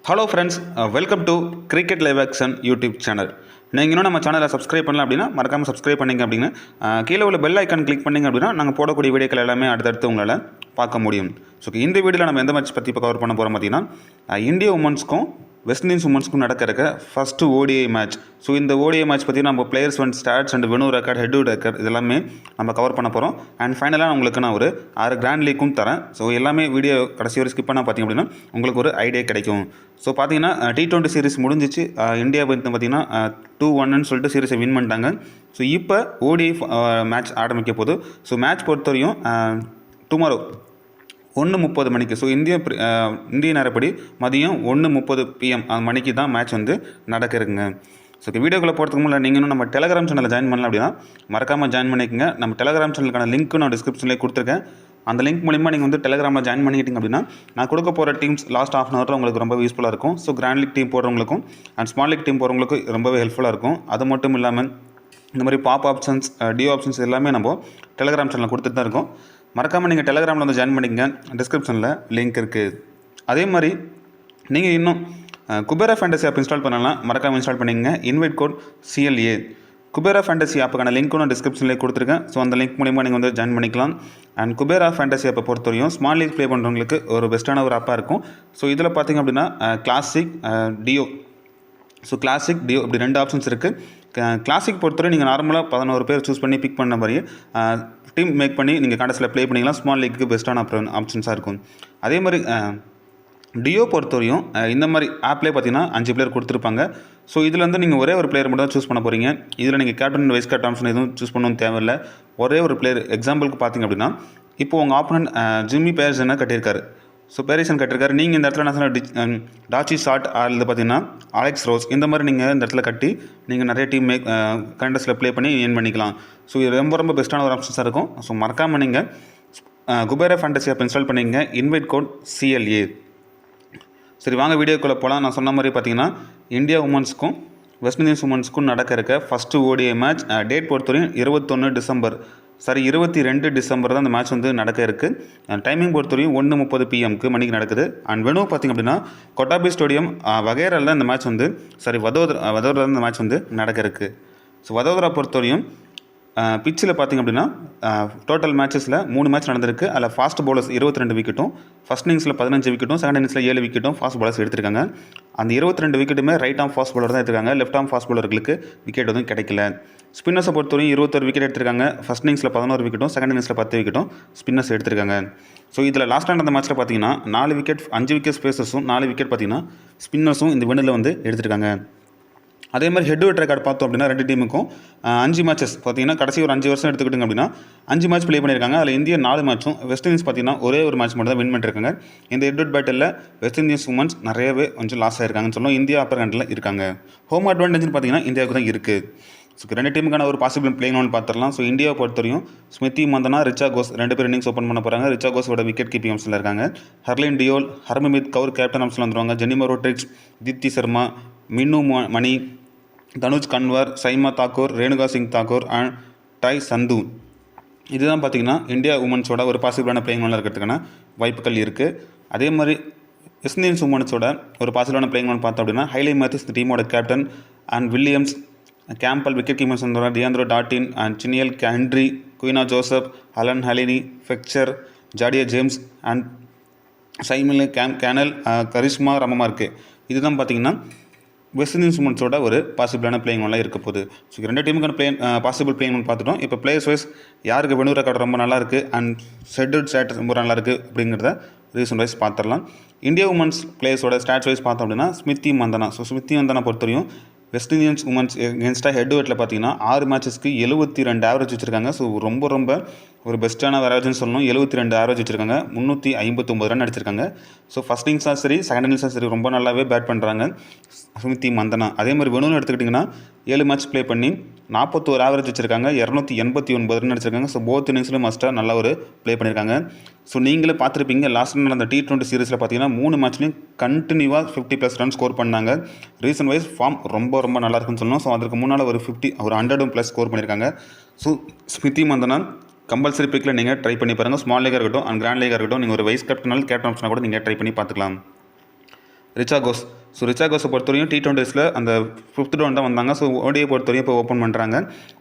Hello friends, welcome to cricket live action YouTube channel. நீங்கள் இன்னும் நம்ம சேனலை சப்ஸ்கிரைப் பண்ணலாம் அப்படின்னா மறக்காமல் சப்ஸ்கிரைப் பண்ணிங்க அப்படின்னு கீழே உள்ள பெல் ஐக்கான் கிளிக் பண்ணிங்க அப்படின்னா நாங்கள் போடக்கூடிய வீடியோக்கள் எல்லாமே அடுத்தடுத்து உங்களால் பார்க்க முடியும். ஸோ இந்த வீடியோவில் நம்ம எந்த மேட்ச் பற்றி இப்போ கவர் பண்ண போகிறோம் பார்த்தீங்கன்னா, இந்தியா உமன்ஸ்க்கும் வெஸ்ட் இண்டீஸ் உமன்ஸ்க்கும் நடக்க ஃபஸ்ட்டு ஓடிஐ மேட்ச். ஸோ இந்த ஓடிஐ மேட்ச் பற்றி நம்ம players and stats and venue record, head record இதெல்லாமே நம்ம கவர் பண்ண போகிறோம். அண்ட் ஃபைனலாக உங்களுக்கு நான் ஒரு 6 கிராண்ட் லீக்கும் தரேன். ஸோ எல்லாமே வீடியோ கடைசி வரை ஸ்கிப் பண்ணால் பார்த்திங்க அப்படின்னா உங்களுக்கு ஒரு ஐடியா கிடைக்கும். ஸோ பார்த்தீங்கன்னா T20 சீரிஸ் முடிஞ்சிச்சு. இந்தியா பார்த்தீங்கன்னா 2-1 சொல்லிட்டு சீரிஸை வின் பண்ணிட்டாங்க. ஸோ இப்போ ஓடிஐ மேட்ச் ஆரம்பிக்க போகுது. ஸோ மேட்ச் பொறுத்தவரையும் டுமாரோ 1:30 மணிக்கு, ஸோ இந்திய நேரப்படி மதியம் 1:30 PM மணிக்கு தான் மேட்ச் வந்து நடக்கிறதுங்க. ஸோ வீடியோக்குள்ளே போகிறதுக்கு முன்னாடி நீங்கள் இன்னும் நம்ம டெலகிராம் சேனலில் ஜாயின் பண்ணலாம் அப்படின்னா மறக்காமல் ஜாயின் பண்ணிக்கோங்க. நம்ம டெலகிராம் சேனலுக்கான லிங்க்கும் நான் டிஸ்கிரிப்ஷன்லேயே கொடுத்துருக்கேன். அந்த லிங்க் மூலிமா நீங்கள் வந்து டெலகிராமில் ஜாயின் பண்ணிக்கிட்டீங்க அப்படின்னா நான் கொடுக்க போகிற டீம்ஸ் லாஸ்ட் ½ ஹவரில் உங்களுக்கு ரொம்ப யூஸ்ஃபுல்லாக இருக்கும். ஸோ கிராண்ட் லீக் டீம் போடுறவங்களுக்கும் அண்ட் ஸ்மால் லீக் டீம் போடுறவங்களுக்கும் ரொம்பவே ஹெல்ப்ஃபுல்லாக இருக்கும். அது மட்டும் இல்லாமல் இந்த மாதிரி பாப் ஆப்ஷன்ஸ், டியூ ஆப்ஷன்ஸ் எல்லாமே நம்ம டெலகிராம் சேனலில் கொடுத்துட்டு தான் இருக்கோம். மறக்காமல் நீங்கள் டெலகிராமில் வந்து ஜாயின் பண்ணிக்கங்க. டிஸ்கிரிப்ஷனில் லிங்க் இருக்குது. அதே மாதிரி நீங்கள் இன்னும் குபேரா ஃபேண்டசி ஆப் இன்ஸ்டால் பண்ணலாம். மறக்காமல் இன்ஸ்டால் பண்ணிக்கங்க. Invite code CLA. Kubera fantasy ஆப்புக்கான லிங்க்கும் நான் டிஸ்கிரிப்ஷன்லேயே கொடுத்துருக்கேன். ஸோ அந்த லிங்க் மூலிமா நீங்கள் வந்து ஜாயின் பண்ணிக்கலாம். அண்ட் குபேரா ஃபேண்டசி ஆப்பை பொறுத்தவரையும் ஸ்மால் லீக் ப்ளே பண்ணுறவங்களுக்கு ஒரு பெஸ்ட்டான ஒரு ஆப்பாக இருக்கும். ஸோ இதில் பார்த்திங்க அப்படின்னா classic, Dio. So classic, Dio இப்படி 2 ஆப்ஷன்ஸ் இருக்குது. கிளாசிக் பொறுத்தவரை நீங்கள் நார்மலாக 11 பேர் சூஸ் பண்ணி பிக் பண்ண மாதிரி டீம் மேக் பண்ணி நீங்கள் கடைசியில் ப்ளே பண்ணிக்கலாம். ஸ்மால் லீக்கு பெஸ்ட்டான ஆப்ஷன்ஸாக இருக்கும். அதே மாதிரி டியோ பொறுத்தவரையும் இந்த மாதிரி ஆப்லேயே பார்த்தீங்கன்னா 5 பிளேயர் கொடுத்துருப்பாங்க. ஸோ இதில் வந்து நீங்கள் ஒரே ஒரு பிளேயர் மட்டும் தான் சூஸ் பண்ண போகிறீங்க. இதில் நீங்கள் கேப்டன், வைஸ் கேப்டன் ஆப்ஷன் எதுவும் சூஸ் பண்ணணும் தேவையில்லை. ஒரே ஒரு பிளேயர். எக்ஸாம்பிளுக்கு பார்த்திங்க அப்படின்னா இப்போ உங்கள் ஆப்போனன்ட் ஜிம்மி பேரிசனை கட்டியிருக்காரு. ஸோ பேரிசன் கட்டிருக்காரு. நீங்கள் இந்த இடத்துல என்ன சொன்னால் டாச்சி ஷாட் அல்லது பார்த்தீங்கன்னா அலெக்ஸ் ரோஸ் இந்த மாதிரி நீங்கள் இந்த இடத்துல கட்டி நீங்கள் நிறைய டீம் கண்டஸ்ட்டில் ப்ளே பண்ணி ஏர்ன் பண்ணிக்கலாம். ஸோ இது ரொம்ப பெஸ்ட்டான ஒரு ஆப்ஷன்ஸாக இருக்கும். ஸோ மறக்காமல் நீங்கள் குபேரா ஃபேண்டசி ஆப் இன்ஸ்டால் பண்ணிங்க. Invite code CLA. சரி, வாங்க வீடியோக்குள்ளே போகலாம். நான் சொன்ன மாதிரி பார்த்தீங்கன்னா இந்தியா உமன்ஸ்க்கும் வெஸ்ட் இண்டீஸ் உமன்ஸ்க்கும் நடக்க ஃபஸ்ட்டு ஓடிஐ மேட்ச் டேட் பொறுத்தவரையும் 22 டிசம்பர் தான் அந்த மேட்ச் வந்து நடக்க இருக்குது. டைமிங் பொறுத்தவரையும் 1:30 PM மணிக்கு நடக்குது. அண்ட் வெனு பார்த்திங்க அப்படின்னா கொட்டாபி ஸ்டேடியம் வகைராவில் இந்த மேட்ச் வந்து வதோதரா இந்த மேட்ச் வந்து நடக்க இருக்குது. ஸோ வதோதரா பொறுத்தவரையும் பிச்சில் பார்த்திங்க அப்படின்னா டோட்டல் மேட்சஸில் 3 மேட்ச் நடந்திருக்கு. அதில் ஃபாஸ்ட் பவுலர்ஸ் 22 விக்கெட்டும், ஃபஸ்ட் இன்னிங்ஸில் 15 விக்கெட்டும், செகண்ட் இன்னிங்ஸில் 7 விக்கெட்டும் ஃபாஸ்ட் பவுலர்ஸ் எடுத்திருக்காங்க. அந்த 22 விக்கெட்டுமே ரைட் ஆம் ஃபாஸ்ட் பவுலர் தான் எடுத்திருக்காங்க. லெஃப்ட் ஆம் ஃபாஸ்ட் பவுலர்களுக்கு விக்கெட் எதுவும் கிடைக்கல. ஸ்பின்னர்ஸை பொறுத்தவரையும் 21 விக்கெட் எடுத்திருக்காங்க. ஃபஸ்ட் இன்னிங்ஸில் 11 விக்கெட்டும், செகண்ட் இன்னிங்ஸில் 10 விக்கெட்டும் ஸ்பின்னர்ஸ் எடுத்திருக்காங்க. ஸோ இதில் லாஸ்ட் அந்த மேட்ச்சில் பார்த்தீங்கன்னா 5 விக்கெட் ஸ்பேசஸும் 4 விக்கெட் பார்த்தீங்கன்னா ஸ்பின்னர்ஸும் இந்த வின்னில் வந்து எடுத்திருக்காங்க. அதே மாதிரி ஹெட் ரெக்கார்ட் பார்த்தோம் அப்படின்னா 2 டீமுக்கும் 5 மேட்சஸ் பார்த்தீங்கன்னா கடைசி ஒரு 5 வருஷம் எடுத்துக்கிட்டிங்க அப்படின்னா 5 மேட்ச் ப்ளே பண்ணியிருக்காங்க. அதில் இந்தியா 4 மேட்சும், வெஸ்ட் இண்டீஸ் பார்த்தீங்கன்னா ஒரே ஒரு மேட்ச் மட்டும் தான் வின் பண்ணியிருக்காங்க. இந்த head battle west Indies women's நிறையவே கொஞ்சம் லாஸ் ஆகிருக்காங்கன்னு சொல்லலாம். இந்தியா அப்பர் ஹேண்டில் இருக்காங்க. ஹோம் அட்வான்டேஜ்னு பார்த்தீங்கன்னா இந்தியாவுக்கு தான் இருக்குது. ஸோ 2 டீமுக்கான ஒரு பாசிபிள் பிளேயிங் ஒன்று பார்த்துடலாம். ஸோ இந்தியாவை பொறுத்தவரையும் ஸ்மிருதி மந்தனா, ரிச்சா கோஸ் 2 பேர் இன்னிங்ஸ் ஓப்பன் பண்ண போகிறாங்க. ரிச்சா கோஸோட விக்கெட் கீப்பிங் ஆப்ஷனில் இருக்காங்க. ஹர்லின் டியோல், ஹர்மன்ப்ரீத் கவுர் கேப்டன் ஆப்ஷனில் வந்துருவாங்க. ஜெனிமா ரோட்ரிக்ஸ், தீப்தி சர்மா, மின்னு மணி, தனுஜ் கன்வர், சைமா தாக்கூர், ரேணுகா சிங் தாக்கூர் அண்ட் டாய் சந்து. இதுதான் பார்த்திங்கன்னா இந்தியா உமன்ஸோட ஒரு பாசிபிளான பிளேயிங் ஒன்று இருக்கிறதுக்கான வாய்ப்புகள் இருக்குது. அதே மாதிரி வெஸ்ட் இண்டீஸ் உமன்ஸோட ஒரு பாசிபிளான பிளேயிங் ஒன்று பார்த்தோம் அப்படின்னா ஹைலி மேத்யூஸ் இந்த டீமோட captain, and Williams, Campbell wicket keepers வந்துடுவாங்க. Deandra Dottin and Chinelle Henry, Qiana Joseph, அலன் ஹலினி, Fletcher, Zaida James and Shamilia Connell, Karishma Ramharack. இதுதான் பார்த்திங்கன்னா வெஸ்ட் இண்டீஸ் உமன்ஸோட ஒரு பாசிபிளான பிளேயிங் ஒன்லாம் இருக்க போகுது. ஸோ 2 டீமுக்கான பாசிபிள் பிளேயிங் ஒன்று பார்த்துட்டோம். இப்போ பிளேயர்ஸ் வைஸ் யாருக்கு வெனு ரெக்கார்டு ரொம்ப நல்லாயிருக்கு அண்ட் ஷெட்யூல்ட் ஸ்டாட்ஸ் ரொம்ப நல்லாயிருக்கு அப்படிங்கிறத ரீசன் வைஸ் பார்த்துடலாம். இந்தியா உமன்ஸ் பிளேயர்ஸோட ஸ்டாட்ஸ் வைஸ் பார்த்தோம் அப்படின்னா ஸ்மிருதி மந்தனா. ஸோ ஸ்மிருதி மந்தனா பொறுத்தவரையும் வெஸ்ட் இண்டியன்ஸ் உமன்ஸ் எகென்ஸ்டாக ஹெட் வெட்டில் பார்த்தீங்கன்னா 6 மேட்சஸ்க்கு 72 ஆவரேஜ் வச்சுருக்காங்க. ஸோ ரொம்ப ஒரு பெஸ்ட்டான ஆவரேஜ்னு சொல்லணும். 72 ஆவரேஜ் வச்சுருக்காங்க. 359 ரன் அடிச்சிருக்காங்க. ஸோ ஃபஸ்ட் இன்னிங்ஸாக சரி, செகண்ட் இன்னிங்ஸாக சரி ரொம்ப நல்லாவே பேட் பண்ணுறாங்க ஸ்மிருதி மந்தனா. அதே மாதிரி வெனுன்னு எடுத்துக்கிட்டிங்கன்னா 7 மேட்ச் ப்ளே பண்ணி 41 ஆவரேஜ் வச்சுருக்காங்க. 289 ரன் அடிச்சிருக்காங்க. ஸோ போத் இன்னிங்ஸ்லையும் மஸ்ட்டாக நல்லா ஒரு ப்ளே பண்ணியிருக்காங்க. ஸோ நீங்களே பார்த்துருப்பீங்க லாஸ்ட் நடந்த T20 சீரிஸில் பார்த்தீங்கன்னா 3 மேட்ச்லையும் கண்டினியூவாக 50+ ரன் ஸ்கோர் பண்ணாங்க. ரீசன் வைஸ் ஃபார்ம் ரொம்ப நல்லா இருக்குன்னு சொல்லணும். ஸோ அதற்கு முன்னால் ஒரு 100+ ஸ்கோர் பண்ணியிருக்காங்க. ஸோ ஸ்மிருதி மந்தனா கம்பல்சரி பிக்கில் நீங்கள் ட்ரை பண்ணி பாருங்கள். ஸ்மால் லீகாக இருக்கட்டும் அண்ட் கிராண்ட் லீகாக இருக்கட்டும், நீங்கள் ஒரு வைஸ் கேப்டன் ஆப்ஷனாக கூட நீங்கள் ட்ரை பண்ணி பார்த்துக்கலாம். ரிச்சா கோஸ். ஸோ ரிச்சா கோஸை பொறுத்தவரையும் T20ஸில் அந்த 5th ரவுண்ட் தான் வந்தாங்க. ஸோ ஓடியை பொறுத்தவரையும் இப்போ ஓப்பன் பண்ணுறாங்க.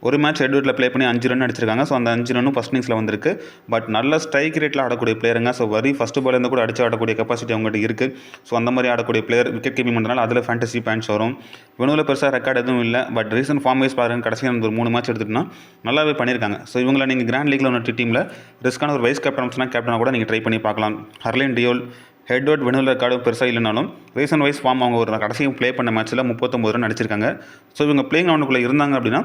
ஒரு மேட்ச் ஹெட்வெட்டில் ப்ளே பண்ணி 5 ரன் அடிச்சிருக்காங்க. ஸோ அந்த 5 ரன்னும் ஃபஸ்ட் இன்னிங்ஸில் வந்திருக்கு. பட் நல்ல ஸ்ட்ரைக் ரேட்டில் ஆடக்கூடிய பிளேயருங்க. ஸோ ஃபஸ்ட்டு பாலேருந்து கூட அடிச்சு ஆடக்கூடிய கெப்பாசிட்டி அவங்ககிட்ட இருக்குது. ஸோ அந்த மாதிரி ஆடக்கூடிய பிளேயர் விக்கெட் கீப்பிங் பண்ணுறதுனால அதில் ஃபேண்டசி பாயிண்ட்ஸ் வரும். வெனுவில் பெருசாக ரெக்கார்டு எதுவும் இல்லை. பட் ரீசன்ட் ஃபார்ம் வைஸ் பாருங்கள், கடைசியாக அந்த ஒரு 3 மேட்ச் எடுத்துட்டுனா நல்லாவே பண்ணியிருக்காங்க. ஸோ இவங்களை நீங்கள் கிராண்ட் லீக்ல ஒன்று டீமில் ரிஸ்க்கான ஒரு வைஸ் கேப்டனாக கூட நீங்கள் ட்ரை பண்ணி பார்க்கலாம். ஹர்லின் டியோல் ஹெட்வர்ட் வெனுவில் ரெக்கார்டும் பெருசாக இல்லைனாலும் ரீசன் வைஸ் ஃபார்ம் அவங்க ஒரு கடைசியும் ப்ளே பண்ண மேட்ச்சில் 39 ரன் அடிச்சிருக்காங்க. ஸோ இவங்க பிளேயிங் ரவுண்டுக்குள்ளே இருந்தாங்க அப்படின்னா,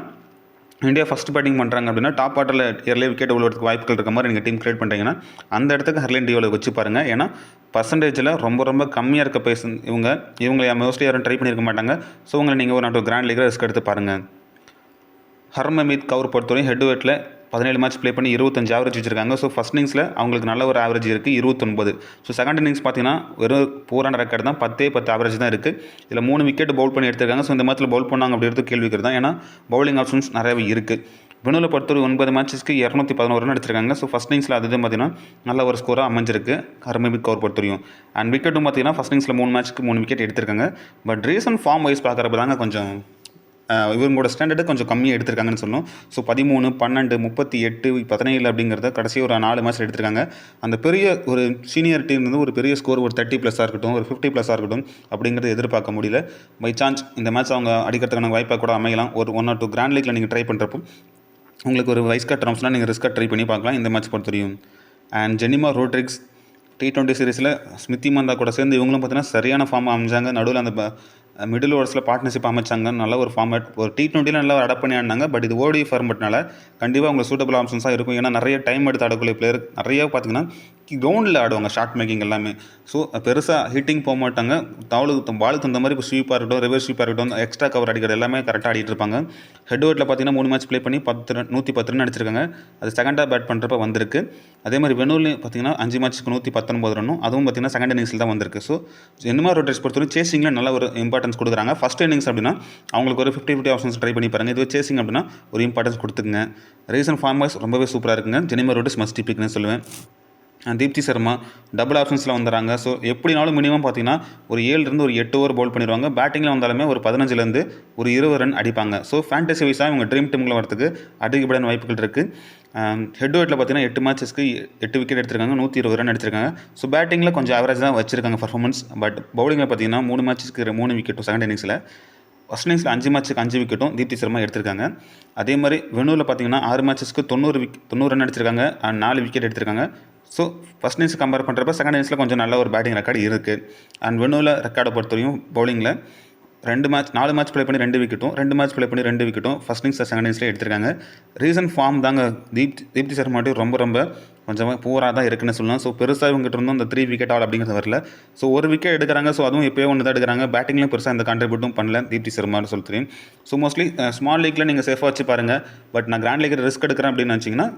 இந்தியா ஃபஸ்ட் பேட்டிங் பண்ணுறாங்க அப்படின்னா டாப் ஆர்டரில் இயர்லி விக்கெட் விழுவதுக்கு வாய்ப்புகள் இருக்க மாதிரி நீங்கள் டீம் கிரியேட் பண்ணுறீங்கன்னா அந்த இடத்துக்கு ஹர்லின் டியோவில் வச்சு பாருங்கள். ஏன்னா பர்சன்டேஜில் ரொம்ப கம்மியாக இருக்க இவங்க மோஸ்ட்லி யாரும் ட்ரை பண்ணியிருக்க மாட்டாங்க. ஸோ உங்களை நீங்கள் ஒரு கிராண்ட் லீக்கில் ரிஸ்க் எடுத்து பாருங்கள். ஹர்மன்ப்ரீத் கவுர் பொறுத்தவரையும் ஹெட்வெட்டில் 17 மேட்ச் ப்ளே பண்ணி 25 ஆவரேஜ் வச்சிருக்காங்க. ஸோ ஃபஸ்ட் இன்னிங்ஸில் அவங்களுக்கு நல்ல ஒரு ஆவரேஜ் இருக்குது 29. ஸோ செகண்ட் இன்னிங்ஸ் பார்த்தீங்கன்னா வெறும் பூரான ரெக்கார்டு தான் 10 ஆவரேஜ் தான் இருக்குது. இதில் 3 விக்கெட் பவுல் பண்ணி எடுத்திருக்காங்க. ஸோ இந்த மேட்ச்சில் பவுல் பண்ணாங்க அப்படின்றது கேள்விக்கு தான். ஏன்னா பவுலிங் ஆப்ஷன்ஸ் நிறையவே இருக்குது. வெனுவில் பொறுத்தவரை 9 மேட்சஸ்க்கு 211 ரன் அடிச்சிருக்காங்க. ஸோ ஃபஸ்ட் இன்னிங்ஸில் அதுதான் பார்த்தீங்கன்னா நல்ல ஒரு ஸ்கோராக அமைஞ்சிருக்கு ஹர்மன்ப்ரீத் கவுர் பொறுத்தவரையும். அண்ட் விக்கெட்டும் பார்த்தீங்கன்னா ஃபஸ்ட் இன்னிங்ஸில் 3 மேட்ச்க்கு 3 விக்கெட் எடுத்திருக்காங்க. பட் ரீசன்ட் ஃபார்ம் வைஸ் பார்க்குறப்ப தாங்க கொஞ்சம் இவங்களோட ஸ்டாண்டர்டு கொஞ்சம் கம்மியாக எடுத்திருக்காங்கன்னு சொல்லணும். ஸோ 13, 12, 38, 17 அப்படிங்கிறத கடைசி ஒரு 4 மேட்ச் எடுத்திருக்காங்க. அந்த பெரிய ஒரு சீனியர் டீம் வந்து ஒரு பெரிய ஸ்கோர் ஒரு 30+ இருக்கட்டும், ஒரு 50+ இருக்கட்டும் அப்படிங்கிறத எதிர்பார்க்க முடியல. பை சான்ஸ் இந்த மேட்ச் அவங்க அடிக்கிறதுக்கான வாய்ப்பாக கூட அமையலாம். ஒரு 1 or 2 கிராண்ட் லீக்ல நீங்கள் ட்ரை பண்ணுறப்போ உங்களுக்கு ஒரு வைஸ் கட் ரம்ஸ்னால் நீங்கள் ரிஸ்க்காக ட்ரை பண்ணி பார்க்கலாம் இந்த மேட்ச் பொறுத்தவரையும். அண்ட் ஜெனிமா ரோட்ரிக்ஸ் T20 சீரிஸில் ஸ்மித்தி மந்தா கூட சேர்ந்து இவங்களும் பார்த்தீங்கன்னா சரியான ஃபார்ம் அமைஞ்சாங்க. நடுவில் அந்த மிடில் ஓவர்ஸில் பார்ட்னர்ஷிப் அமைச்சாங்க. நல்ல ஒரு ஃபார்மேட் ஒரு T20ல நல்லா அடாப்ட் பண்ணி ஆடினாங்க. பட் இது ஓடி ஃபார்மேட்னால கண்டிப்பாக உங்களுக்கு சூட்டபிள் ஆப்ஷன்ஸாக இருக்கும். ஏன்னா நிறைய டைம் எடுத்து ஆடக்கூடிய பிளேயர் நிறைய பார்த்தீங்கன்னா கிரவுண்டில் ஆடுவாங்க ஷார்ட் மேக்கிங் எல்லாமே. ஸோ பெருசாக ஹிட்டிங் போக மாட்டாங்க. பாலுக்கு தகுந்த மாதிரி இப்போ ஸ்வீப்பாக இருக்கட்டும், ரிவர்ஸ் ஸ்வீப்பாக இருக்கட்டும், எக்ஸ்ட்ரா கவர் அடிக்கிறது எல்லாமே கரெக்டாக ஆடிட்டு இருப்பாங்க. ஹெட்வெட்டில் பார்த்தீங்கன்னா 3 மேட்ச் ப்ளே பண்ணி 110 ரன் அடிச்சிருக்காங்க. அது செகண்டாக பேட் பண்ணுறப்ப வந்திருக்கு. அதே மாதிரி வெனூர்லேயும் பார்த்தீங்கன்னா 5 மேட்ச்சுக்கு 119 ரன்னும் அதுவும் பார்த்தீங்கன்னா செகண்ட் இன்னிங்ஸில் தான் வந்திருக்கு. ஸோ ஜெனிமா ரோட்ரிக்ஸ் பொறுத்தவரை சேசிங்கில் நல்ல ஒரு இம்பார்ட்டன்ஸ் கொடுக்குறாங்க. ஃபஸ்ட் இன்னிங்ஸ் அப்படின்னா அவங்களுக்கு ஒரு 50-50 ஆப்ஷன்ஸ் ட்ரை பண்ணி பாருங்கள். இதுவே சேசிங் அப்படின்னா ஒரு இம்பார்ட்டன்ஸ் கொடுத்துக்குங்க. ரீசன்ட் ஃபார்ம் வைஸ் ரொம்பவே சூப்பராக இருக்குங்க. ஜெனிமா ரோட்ரிக்ஸ் மஸ்ட் பிக்னு சொல்லுவேன். தீப்தி சர்மா டபுள் ஆப்ஷன்ஸில் வந்துடுறாங்க. ஸோ எப்படினாலும் மினிமம் பார்த்தீங்கன்னா ஒரு 7 ஒரு 8 ஓவர் பவுல் பண்ணிடுவாங்க. பேட்டிங்கில் வந்தாலுமே ஒரு 15 ஒரு 20 ரன் அடிப்பாங்க. ஸோ ஃபேண்டசி வைஸாக இவங்க ட்ரீம் டீமில் வரதுக்கு அதிகப்படியான வாய்ப்புகள் இருக்குது. ஹெட்வெட்டில் பார்த்தீங்கன்னா 8 மேட்சஸ்க்கு 8 விக்கெட் எடுத்திருக்காங்க, 120 ரன் அடிச்சிருக்காங்க. ஸோ பேட்டிங்கில் கொஞ்சம் ஆவரேஜ் தான் வச்சிருக்காங்க பர்ஃபார்மன்ஸ். பட் பவுலிங்கில் பார்த்தீங்கன்னா 3 மேட்சஸ்க்கு 3 விக்கெட்டும் செகண்ட் இன்னிங்ஸில், ஃபஸ்ட் இன்னிங்ஸில் 5 மேட்ச்சுக்கு 5 விக்கெட்டும் தீப்தி சர்மா எடுத்திருக்காங்க. அதே மாதிரி வெனூவில் பார்த்தீங்கன்னா 6 மேட்சஸ்க்கு 90 ரன் அடிச்சிருக்காங்க, 4 விக்கெட் எடுத்திருக்காங்க. ஸோ ஃபஸ்ட் இன்னிங்ஸ் கம்பேர் பண்ணுறப்ப செகண்ட் இன்னிங்ஸில் கொஞ்சம் நல்ல ஒரு பேட்டிங் ரெக்கார்டு இருக்குது. அண்ட் வெனூவில் ரெக்கார்டை பொறுத்தவரையும் பவுலிங்கில் 4 மேட்ச் ப்ளே பண்ணி 2 விக்கெட்டும், 2 மேட்ச் ப்ளே பண்ணி 2 விக்கெட்டும் ஃபஸ்ட் இன்னிங்ஸில் செகண்ட் இன்னிங்ஸில் எடுத்திருக்காங்க. ரீசன்ட் ஃபார்ம் தாங்க தீப்தி சர்மாட்டி ரொம்ப கொஞ்சம் பூராக தான் இருக்குன்னு சொல்லலாம். ஸோ பெருசாக இவங்ககிட்ட இருந்தும் இந்த 3 விக்கெட் ஆல் அப்படிங்கிறது வரல. ஸோ ஒரு விக்கெட் எடுக்கிறாங்க. ஸோ அதுவும் எப்போயோ ஒன்று தான் எடுக்கிறாங்க. பேட்டிங்லேயும் பெருசாக இந்த கான்ட்ரிபியூட்டும் பண்ணல தீப்தி சர்மான்னு சொல்லிட்டு. ஸோ மோஸ்ட்லி ஸ்மால் லீக்கில் நீங்கள் சேஃபாக வச்சு பாருங்கள். பட் நான் கிராண்ட் லீக்கில் ரிஸ்க் எடுக்கிறேன் அப்படின்னு நினச்சிங்கன்னா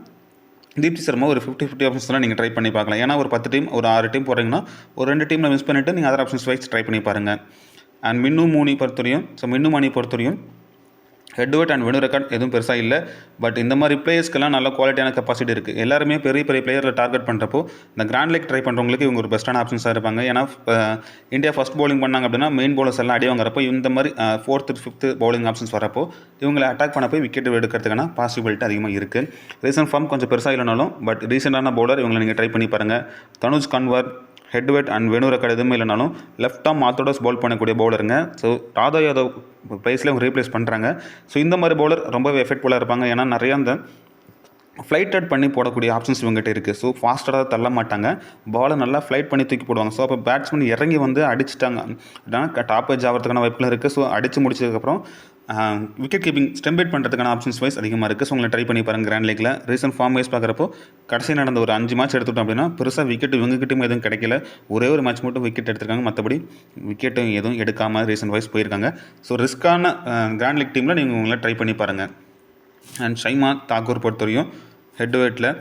தீப்தி சர்மா ஒரு 50-50 ஆப்ஷன்ஸ்லாம் நீங்கள் ட்ரை பண்ணி பார்க்கலாம். ஏன்னா ஒரு 10 டீம் ஒரு 6 டீம் போகிறீங்கன்னா ஒரு 2 டீமில் மிஸ் பண்ணிவிட்டு நீங்கள் அதர் ஆப்ஷன்ஸ் வைஸ் ட்ரை பண்ணி பாருங்கள். அண்ட் மின்னு மூணி பொறுத்தவரையும் ஹெட்வெட் அண்ட் வெனு ரெக்கார்ட் எதுவும் பெருசாக இல்லை. பட் இந்த மாதிரி பிளேயர்ஸ்க்கெல்லாம் நல்ல குவாலிட்டியான கெப்பாசிட்டி இருக்குது. எல்லாருமே பெரிய பிளேயரில் டார்கெட் பண்ணுறப்போ இந்த கிராண்ட் லீக் ட்ரை பண்ணுறவங்களுக்கு இவங்க ஒரு பெஸ்ட்டான ஆப்ஷன்ஸாக இருப்பாங்க. ஏன்னா இந்தியா ஃபஸ்ட் பவுலிங் பண்ணாங்க அப்படின்னா மெயின் பவுலர்ஸ் எல்லாம் அடி வாங்குறப்போ இந்த மாதிரி 4th 5th பவுலிங் ஆப்ஷன்ஸ் வரப்போ இவங்களை அட்டாக் பண்ண போய் விக்கெட் எடுக்கிறதுக்கான பாசிபிலிட்டி அதிகமாக இருக்குது. ரீசன்ட் ஃபார்ம் கொஞ்சம் பெருசாக இல்லைனாலும் பட் ரீசெண்டான பவுலர் இவங்களை நீங்கள் ட்ரை பண்ணி பாருங்கள். Tanuj Kanwar ஹெட்வெட் and venue record எதுவுமே இல்லைனாலும் லெஃப்ட் ஆர்ம் ஆர்த்தோடாக்ஸ் பவுல் பண்ணக்கூடிய பவுலருங்க. ஸோ ராதா யாதவ் பிளேஸில் அவங்க ரீப்ளேஸ் பண்ணுறாங்க. ஸோ இந்த மாதிரி பவுலர் ரொம்பவே எஃபெக்ட்ஃபுல்லாக இருப்பாங்க. ஏன்னா நிறையா அந்த ஃப்ளைட்டட் பண்ணி போடக்கூடிய ஆப்ஷன்ஸ் இவங்ககிட்ட இருக்குது. ஸோ ஃபாஸ்ட்டாக தள்ள மாட்டாங்க, பாலை நல்லா ஃப்ளைட் பண்ணி தூக்கி போடுவாங்க. ஸோ அப்போ பேட்ஸ்மேன் இறங்கி வந்து அடிச்சிட்டாங்க அப்படின்னா டாப் ஏஜ் ஆகிறதுக்கான வாய்ப்புகள் இருக்குது. ஸோ அடித்து முடிச்சதுக்கப்புறம் விக்கெட் கீப்பிங் ஸ்டெம்பேட் பண்ணுறதுக்கான ஆப்ஷன்ஸ் வைஸ் அதிகமாக இருக்குது. ஸோ உங்களை ட்ரை பண்ணி பாருங்கள் கிராண்ட் லீக்கில். ரீசன்ட் ஃபார்ம் வைஸ் பார்க்குறப்போ கடைசி நடந்த ஒரு 5 மேட்ச் எடுத்துட்டோம் அப்படின்னா பெருசாக விக்கெட் இவங்ககிட்டையும் எதுவும் கிடைக்கல. ஒரே ஒரு மேட்ச் மட்டும் விக்கெட் எடுத்திருக்காங்க, மற்றபடி விக்கெட்டும் எதுவும் எடுக்காமல் ரீசன்ட் வைஸ் போயிருக்காங்க. ஸோ ரிஸ்க்கான கிராண்ட் லீக் டீமில் நீங்கள் உங்களை ட்ரை பண்ணி பாருங்கள். அண்ட் ஷைமா தாக்கூர் பொறுத்தவரையும் ஹெட்வெட்டில்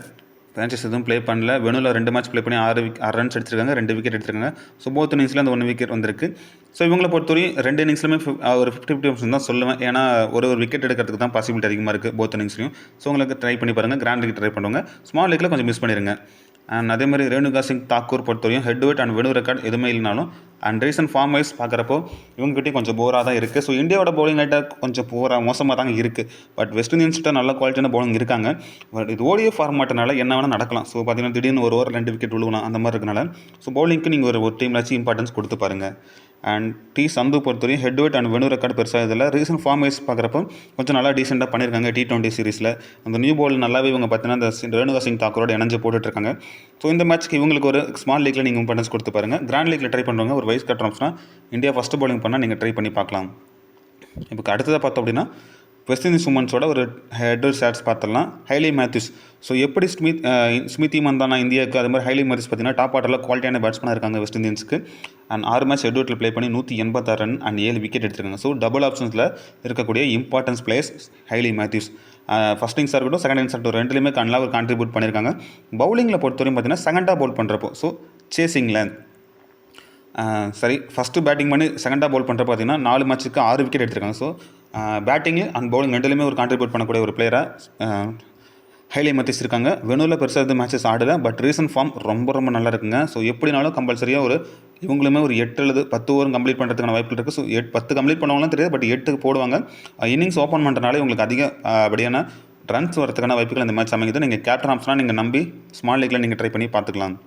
மேட்சஸ் எதுவும் ப்ளே பண்ணல. வெனூவில் 2 மேட்ச் ப்ளே பண்ணி 6 ரன்ஸ் எடுத்திருக்காங்க, 2 விக்கெட் எடுத்திருக்காங்க. ஸோ போத் இன்னிங்ஸில் அந்த 1 விக்கெட் வந்திருக்கு. ஸோ இவங்களை பொறுத்தவரையும் 2 இன்னிங்ஸ்லுமே ஒரு 50-50 ஆப்ஷன் தான் சொல்லுவேன். ஏன்னா ஒரு விக்கெட் எடுக்கிறதுக்கு தான் பாசிபிலிட்டி அதிகமாக இருக்குது போத் இன்னிங்ஸ்லையும். ஸோ உங்களுக்கு ட்ரை பண்ணி பாருங்கள். கிராண்ட் லீக் ட்ரை பண்ணுவாங்க, ஸ்மால் லீக்கில் கொஞ்சம் மிஸ் பண்ணிடுங்க. அண்ட் அதேமாதிரி ரேணுகா சிங் தாக்கூர் பொறுத்தவரையும் head to head and venue record எதுவுமே இல்லைனாலும் அண்ட் ரீசன்ட் ஃபார்ம் வைஸ் பார்க்குறப்போ இவங்ககிட்டயும் கொஞ்சம் போராக தான் இருக்குது. ஸோ இந்தியாவோட பவுலிங் லைட்டாக கொஞ்சம் மோசமாக தாங்க இருக்குது. பட் வெஸ்ட் இண்டீன்ஸ்கிட்ட நல்ல குவாலிட்டியான பவுலிங் இருக்காங்க. பட் இது ஓடிஎஃப் ஃபார்மேட்னால என்ன வேணால் நடக்கலாம். ஸோ பார்த்தீங்கன்னா திடீர்னு ஒரு ஓவர் 2 விக்கெட் விழுவலாம் அந்த மாதிரி இருக்கனால ஸோ பவுலிங்க்கு நீங்கள் ஒரு டீம்லாச்சும் இம்பார்ட்டன்ஸ் கொடுத்து பாருங்கள். அண்ட் சந்து பொறுத்தவரையும் head to head and venue record பெருசாக இதில் ரீசன்ட் ஃபார்ம் வைஸ் பார்க்குறப்போ கொஞ்சம் நல்லா டீசெண்டாக பண்ணியிருக்காங்க. T20 சீரிஸில் அந்த நியூ பால் நல்லாவே இவங்க பார்த்தீங்கன்னா இந்த ரேணுகா சிங் தாக்கூரோட இணைஞ்சு போட்டுட்ருக்காங்க. ஸோ இந்த மேட்ச்க்கு இவங்களுக்கு ஒரு ஸ்மால் லீக்கில் நீங்கள் இம்பார்ட்டன்ஸ் கொடுத்து பாருங்கள். கிராண்ட் லீக்கில் ட்ரை பண்ணுறவங்க ஒரு வைஸ் கட்ரோம்ஸ்னால் இந்தியா ஃபஸ்ட்டு பவுலிங் பண்ணால் நீங்கள் ட்ரை பண்ணி பார்க்கலாம். இப்போ அடுத்ததாக பார்த்தோம் அப்படின்னா வெஸ்ட் இண்டீஸ் உமன்ஸோட ஒரு ஹெட் ஸ்டாட்ஸ் பார்த்துடலாம். Hayley Matthews. ஸோ எப்படி ஸ்மிதி மந்தானா இந்தியாவுக்கு அது மாதிரி ஹைலி மேத்யூஸ் பார்த்தீங்கன்னா டாப் ஆர்டரில் குவாலிட்டியான பேட்ஸ்மேனாக இருக்காங்க வெஸ்ட் இண்டீன்ஸுக்கு. அண்ட் 6 மேட்ச் ஹெட் ப்ளே பண்ணி 186 ரன் அண்ட் 7 விக்கெட் எடுத்திருக்காங்க. ஸோ டபுள் ஆப்ஷன்ஸில் இருக்கக்கூடிய importance players Hayley Matthews. First இன்னிங்ஸாக இருக்கட்டும் செகண்ட் இன்னிங்ஸ் இருக்கட்டும் ரெண்டுலேயுமே நல்லா ஒரு கான்ட்ரிபியூட் பண்ணியிருக்காங்க. பவுலிங்கில் பொறுத்தவரையும் பார்த்தீங்கன்னா செகண்டாக பவுல் பண்ணுறப்போ ஸோ சேசிங்கில் சரி ஃபஸ்ட்டு பேட்டிங் பண்ணி செகண்டாக பவுல் பண்ணுறப்ப பார்த்தீங்கன்னா 4 மேட்ச்சுக்கு 6 விக்கெட் எடுத்திருக்காங்க. ஸோ பேட்டிங்கு அண்ட் பவுலிங் ரெண்டுலேயுமே ஒரு கான்ட்ரிபியூட் பண்ணக்கூடிய ஒரு பிளேயராக ஹைலி மேத்யூஸ் இருக்காங்க. வெனுவில் பெருசாக எதுவும் மேட்சஸ் ஆடலை. பட் ரீசன்ட் ஃபார்ம் ரொம்ப நல்லா இருக்குங்க. ஸோ எப்படினாலும் கம்பல்சரியாக இவங்களுமே ஒரு 8 அல்லது 10 ஓவர் கம்ப்ளீட் பண்ணுறதுக்கான வாய்ப்பு இருக்குது. ஸோ 10 கம்ப்ளீட் பண்ணுவாங்களாம் தெரியாது. பட் 8 போடுவாங்க. இன்னிங்ஸ் ஓப்பன் பண்ணுறதுனால இவங்களுக்கு அப்படியான ரன்ஸ் வரதுக்கான வாய்ப்புகள் இந்த மேட்ச் அமைக்குது. நீங்கள் கேப்டன் ஆப்ஷனாக நீங்கள் நம்பி ஸ்மால் லீக்கில் நீங்கள் ட்ரை பண்ணி பார்த்துக்கலாம்.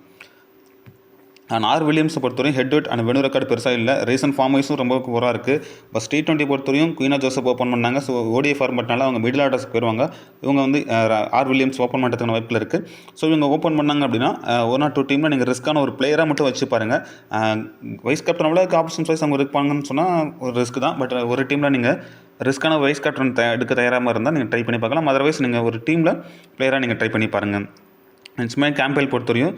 அண்ட் ஆர் வில்லியம்ஸை பொறுத்தவரையும் ஹெட் அண்ட் வெனு ரெக்கார்டு பெருசாக இல்லை. ரீசன்ட் ஃபார்ம் வைஸும் ரொம்ப போராக இருக்குது. பஸ் T20 பொறுத்தவரையும் குயினா ஜோசப் ஓப்பன் பண்ணாங்க. ஸோ ஓடிஎஃப் ஃபார்மேட்னால அவங்க மிடில் ஆர்டர்ஸ் போயிடுவாங்க. இவங்க ஆர் வில்லியம்ஸ் ஓப்பன் பண்ணுறதுக்கான வாய்ப்பில் இருக்குது. ஸோ இவங்க ஓப்பன் பண்ணாங்க அப்படின்னா 1 or 2 டீமில் நீங்கள் ரிஸ்க்கான ஒரு பிளேயராக மட்டும் வச்சு பாருங்கள். வைஸ் கேப்டனோட ஆப்ஷன்ஸ் வைஸ் அவங்க இருப்பாங்கன்னு சொன்னால் ஒரு ரிஸ்க் தான். பட் ஒரு டீமில் நீங்கள் ரிஸ்க்கான வைஸ் கேப்டன் எடுக்க தயாராக இருந்தால் நீங்கள் ட்ரை பண்ணி பார்க்கலாம். அதர்வைஸ் நீங்கள் ஒரு டீமில் பிளேயராக நீங்கள் ட்ரை பண்ணி பாருங்கள். ஸ்மைல் கேம்பெல் பொறுத்தவரையும்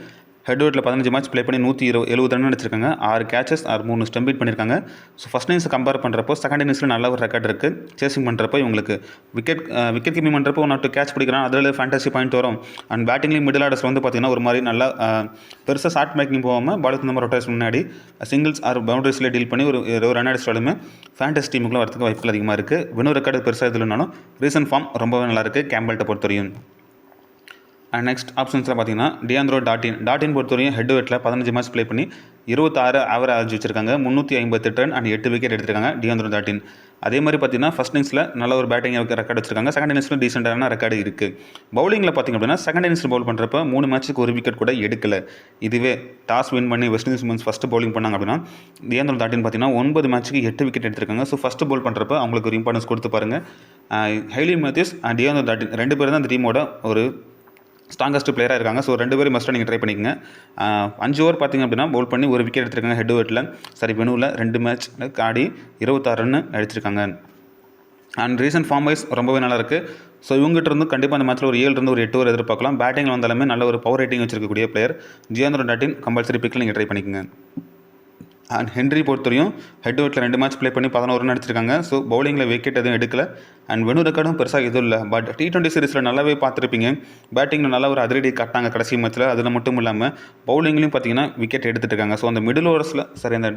ஹெட் 15 மேட்ச் ப்ளே பண்ணி 170 ரன் அடிச்சிருக்காங்க. 6 கேச்சஸ் 3 ஸ்டம்ப் பீட் பண்ணியிருக்காங்க. ஸோ ஃபஸ்ட் இன்னிங்ஸ் கம்பேர் பண்ணுறப்போ செகண்ட் இன்னிங்ஸில் நல்ல ஒரு ரெக்கார்ட் இருக்குது. சேசிங் பண்ணுறப்போ இவங்களுக்கு விக்கெட் கீப்பிங் பண்ணுறப்போ 1 or 2 கேட்ச் பிடிக்கிறாங்க. அதில் ஃபேண்டசி பாயிண்ட் வரும். அண்ட் பேட்டிங்லேயும் மிடில் ஆர்டர்ஸ் பார்த்தீங்கன்னா ஒரு மாதிரி நல்லா பெருசாக ஷார்ட் மேக்கிங் போகாமல் பாலுக்கு நம்ம ரொட்டேஷன் முன்னாடி சிங்கிள்ஸ் ஆர் பவுண்டரிஸில் டீல் பண்ணி ஒரு ரன் அடிச்சாலுமே ஃபேண்டசி டீமுக்குள்ள வரதுக்கு வாய்ப்புகள் அதிகமாக இருக்குது. வெனு ரெக்கார்டு பெருசாக இல்லைனாலும் ரீசன்ட் ஃபார்ம் ரொம்பவே நல்லாயிருக்கு கேம்பெல்ட்டை பொறுத்தவரையும். அண்ட் நெக்ஸ்ட் ஆப்ஷன்ஸில் பார்த்தீங்கன்னா டியாந்திரோ டாட்டின் பொறுத்தவரையும் ஹெட் 15 மேட்ச் ப்ளே பண்ணி 26 ஆவரேஜ் வச்சிருக்காங்க. 358 ரன் அண்ட் 8 விக்கெட் எடுத்திருக்காங்க டியாந்திரோ டாட்டின். அதே மாதிரி பார்த்தீங்கன்னா ஃபஸ்ட் இன்னிங்ஸில் நல்ல ஒரு பேட்டிங் ரெக்கார்டு வச்சிருக்காங்க. செகண்ட் இன்னிங்ஸில் டீசெண்டான ரெக்கார்டு இருக்குது. பவுலிங்கில் பார்த்திங்க அப்படின்னா செகண்ட் இன்னிங்ஸில் பவுல் பண்ணுறப்ப 3 மேட்ச்சுக்கு 1 விக்கெட் கூட எடுக்கலை. இதுவே டாஸ் வின் பண்ணி west Indies women's first bowling பண்ணாங்க அப்படின்னா டியாந்திரோ டாட்டின் பார்த்தீங்கன்னா 9 மேட்ச்சுக்கு 8 விக்கெட் எடுத்திருக்காங்க. ஸோ ஃபஸ்ட்டு பவுல் பண்ணுறப்ப அவங்களுக்கு ஒரு இம்பார்ட்டன்ஸ் கொடுத்து பாருங்கள். ஹைலி மேத்யூஸ் அண்ட் டியாந்திரோ டாட்டின் 2 பேரும் தான் அந்த டீமோட ஒரு ஸ்ட்ராங்கஸ்ட் பிளேயராக இருக்காங்க. ஸோ 2 பேரும் மஸ்ட்டாக நீங்கள் ட்ரை பண்ணிக்கங்க. 5 ஓவர் பார்த்திங்க அப்படின்னா பவுல் பண்ணி 1 விக்கெட் எடுத்திருக்காங்க வெனுவில் 2 மேட்ச் ஆடி 26 ரன் அடிச்சிருக்காங்க. அண்ட் ரீசன்ட் ஃபார்ம் வைஸ் ரொம்பவே நல்லா இருக்குது. ஸோ இவங்ககிட்ட இருந்து கண்டிப்பாக அந்த மேட்ச்சில் ஒரு 7 ஒரு 8 ஓவர் எதிர்பார்க்கலாம். பேட்டிங்கில் வந்தாலுமே நல்ல ஒரு பவர் ரேட்டிங் வச்சிருக்கக்கூடிய பிளேயர் டியாந்திரோ டாட்டின் கம்பல்சரி பிக்கில் நீங்கள் ட்ரை பண்ணிக்கோங்க. அண்ட் ஹென்ரி பொறுத்தவரையும் ஹெட் 2 மேட்ச் ப்ளே பண்ணி 11 ரன் அடிச்சிருக்காங்க. ஸோ பவுலிங்கில் விக்கெட் எதுவும் எடுக்கல. அண்ட் வெனு ரெக்கார்டும் பெருசாக எதுவும் இல்லை. பட் T20 சீரிஸில் நல்லாவே பார்த்துருப்பீங்க. பேட்டிங்கில் நல்லா ஒரு அதிரடி காட்டினாங்க கடைசி மேட்ச்சில். அதில் மட்டும் இல்லாமல் பவுலிங்லையும் பார்த்தீங்கன்னா விக்கெட் எடுத்துகிட்டு இருக்காங்க. ஸோ அந்த மிடில் ஓவர்ஸில் சரி அந்த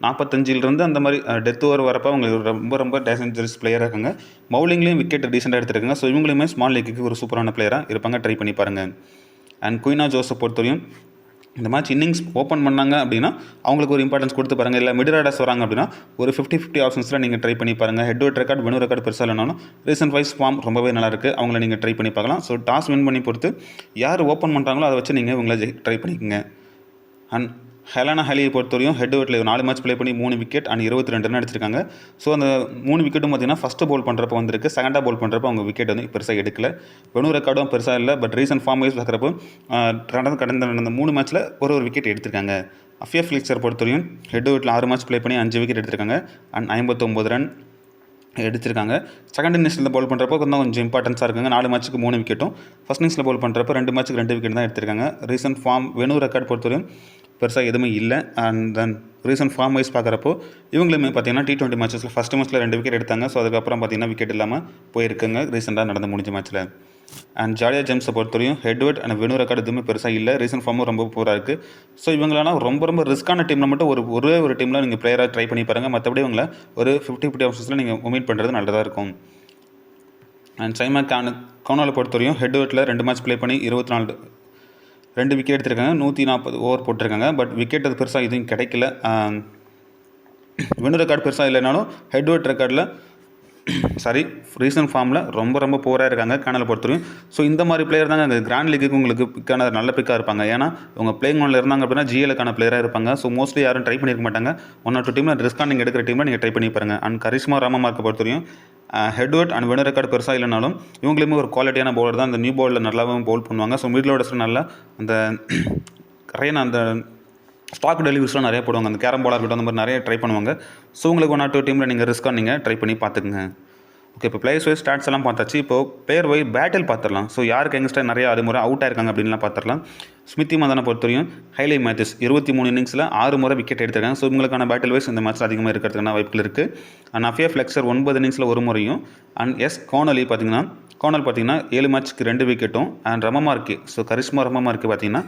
45 அந்த மாதிரி டெத் ஓவர் வரப்போ அவங்க ரொம்ப டேஞ்சரஸ் பிளேயராக இருக்காங்க. பவுலிங்லேயும் விக்கெட் டீசெண்டாக எடுத்துருக்காங்க. ஸோ இவங்களுமே ஸ்மால் லீக்குக்கு ஒரு சூப்பரான பிளேயராக இருப்பாங்க. ட்ரை பண்ணி பாருங்கள். அண்ட் குயினா ஜோசப் பொறுத்தவரையும் இந்த மேட்ச் இன்னிங்ஸ் ஓப்பன் பண்ணாங்க அப்படின்னா அவங்களுக்கு ஒரு இம்பார்ட்டன்ஸ் கொடுத்து பாருங்கள். இல்லை மிடில் ஆர்டர்ஸ் வராங்க அப்படின்னா ஒரு 50-50 ஆப்ஷன்ஸில் நீங்கள் ட்ரை பண்ணி பாருங்கள். ஹெட் ரெக்கார்ட் வெனு ரெக்கார்டு பெருசாக இல்லைனாலும் ரீசன்ட் வைஸ் ஃபார்ம் ரொம்பவே நல்லாயிருக்கு. அவங்கள நீங்கள் ட்ரை பண்ணி பார்க்கலாம். ஸோ டாஸ் வின் பண்ணி பொறுத்து யார் ஓப்பன் பண்ணுறாங்களோ அதை வச்சு நீங்கள் இவங்கள ட்ரை பண்ணிக்கோங்க. அண்ட் ஹெலனா ஹலியை பொறுத்தவரையும் ஹெட் 4 மேட்ச் ப்ளே பண்ணி 3 விக்கெட் அண்ட் 22 ரன் அடிச்சிருக்காங்க. ஸோ அந்த 3 விக்கெட்டும் பார்த்தீங்கன்னா ஃபஸ்ட்டு பவுல் பண்ணுறப்போ வந்திருக்கு. செகண்டாக பவுல் பண்ணுறப்போ அவங்க விக்கெட் பெருசாக எடுக்கல. வெனு ரெக்கார்டும் பெருசாக இல்லை. பட் ரீசன்ட் ஃபார்ம் வைஸ் பார்க்குறப்போ கடந்த 3 மேட்ச்சில் ஒரு விக்கெட் எடுத்திருக்காங்க. அஃபியா ஃபிளிக்ஸர் பொறுத்தவரையும் ஹெட் 6 மேட்ச் ப்ளே பண்ணி 5 விக்கெட் எடுத்திருக்காங்க அண்ட் 59 ரன் எடுத்திருக்காங்க. செகண்ட் இன்னிங்ஸில் பவுல் பண்ணுறப்போ கொஞ்சம் இம்பார்ட்டன்ஸாக இருக்குங்க. 4 மேட்ச்சுக்கு 3 விக்கெட்டும் ஃபஸ்ட் இன்னிங்ஸில் பவுல் பண்ணுறப்போ 2 மேட்ச்சுக்கு 2 விக்கெட் தான் எடுத்திருக்காங்க. ரீசன்ட் ஃபார்ம் வெனு ரெக்கார்ட் பொறுத்தவரையும் பெருசாக எதுவுமே இல்லை. And then recent form wise பார்க்குறப்போ இவங்களுமே பார்த்தீங்கன்னா T20 மேட்சஸில் ஃபஸ்ட் மேட்ச்சில் 2 விக்கெட் எடுத்தாங்க. ஸோ அதுக்கப்புறம் பார்த்தீங்கன்னா விக்கெட் இல்லாமல் போயிருக்குங்க ரீசெண்டாக நடந்து முடிஞ்ச மேட்ச்சில். அண்ட் ஜாலியா ஜேம்ஸை பொறுத்தவரையும் ஹெட் அண்ட் வெனு ரெக்கார்டு எதுவுமே பெருசாக இல்லை. ரீசன்ட் ஃபார்மும் ரொம்ப பூராக இருக்குது. ஸோ இவங்களாம் ரொம்ப ரிஸ்க்கான டீமில் மட்டும் ஒரு டீமில் நீங்கள் பிளேயராக ட்ரை பண்ணி பாருங்கள். மற்றபடி இவங்களை ஒரு 50-50 ஆப்ஷன்ஸில் நீங்கள் ஒமிட் பண்ணுறது நல்லதாக இருக்கும். அண்ட் சைமா கவுனாலை பொறுத்தவரையும் ஹெட் 2 மேட்ச் ப்ளே பண்ணி 24 2 விக்கெட் எடுத்திருக்காங்க. 140 ஓவர் போட்டிருக்காங்க. பட் விக்கெட் அது பெருசாக எதுவும் கிடைக்கல. வின் ரெக்கார்டு பெருசாக இல்லைனாலும் ஹெட்வர்ட் ரெக்கார்டில் ரீசன்ட் ஃபார்மில் ரொம்ப போராக இருக்காங்க கேனலை பொறுத்தவரையும். ஸோ இந்த மாதிரி பிளேயர் தாங்க அந்த கிராண்ட் லீக்கு உங்களுக்கு பிக்கான நல்ல பிக்காக இருப்பாங்க. ஏன்னா இவங்க பிளேயிங் ஒன்ல இருந்தாங்க அப்படின்னா ஜிஎலுக்கான பிளேயராக இருப்பாங்க. ஸோ மோஸ்ட்லி யாரும் ட்ரை பண்ணியிருக்க மாட்டாங்க. 1 or 2 டீமில் ரிஸ்க்காக நீங்கள் எடுக்கிற டீமில் நீங்கள் ட்ரை பண்ணி பாருங்க. அண்ட் கரிஷ்மா ராமமார்க்கை பொறுத்தவரையும் ஹெட்வர்ட் அண்ட் வின் ரெக்கார்டு பெருசாக இல்லைனாலும் இவங்களுமே ஒரு குவாலிட்டியான பவுலர் தான். அந்த நியூ பாலில் நல்லாவும் பவுல் பண்ணுவாங்க. ஸோ மிடில் ஆர்டர்ஸில் நல்லா அந்த நிறைய அந்த ஸ்டாக் டெலிவரிஸ்லாம் நிறைய போடுவாங்க. அந்த கேரம் பாலாக இருக்கட்டும் அந்த மாதிரி நிறைய ட்ரை பண்ணுவாங்க. ஸோ உங்களுக்கு 1 or 2 டீமில் நீங்கள் ரிஸ்க்காக நீங்கள் ட்ரை பண்ணி பார்த்துக்குங்க. ஓகே, இப்போ பிளேயர்ஸ் வைஸ் ஸ்டாட்ஸ் எல்லாம் பார்த்தாச்சு. இப்போது பிளேயர் வைஸ் பேட்டில் பார்த்துடலாம். ஸோ யாருக்கு எங்கஸ்டாக நிறைய முறை அவுட் ஆயிருக்காங்க அப்படின்லாம் பார்த்துடலாம். ஸ்மித்தி மந்தனை பொறுத்தவரையும் ஹைலி மேத்யூஸ் 23 இன்னிங்ஸில் 6 முறை விக்கெட் எடுத்திருக்காங்க. ஸோ இவங்களுக்கான பேட்டில் வைஸ் இந்த மேட்ச் அதிகமாக இருக்கிறதுக்கான வாய்ப்புகள் இருக்குது. அண்ட் அஃபியா ஃப்ளெக்சர் 9 இன்னிங்ஸில் 1 முறையும் அண்ட் கோனலி பார்த்தீங்கன்னா 7 மேட்ச்க்கு 2 விக்கெட்டும் அண்ட் ரமமார்க்கே கரிஷ்மா ரமமார்க்கே பார்த்தீங்கன்னா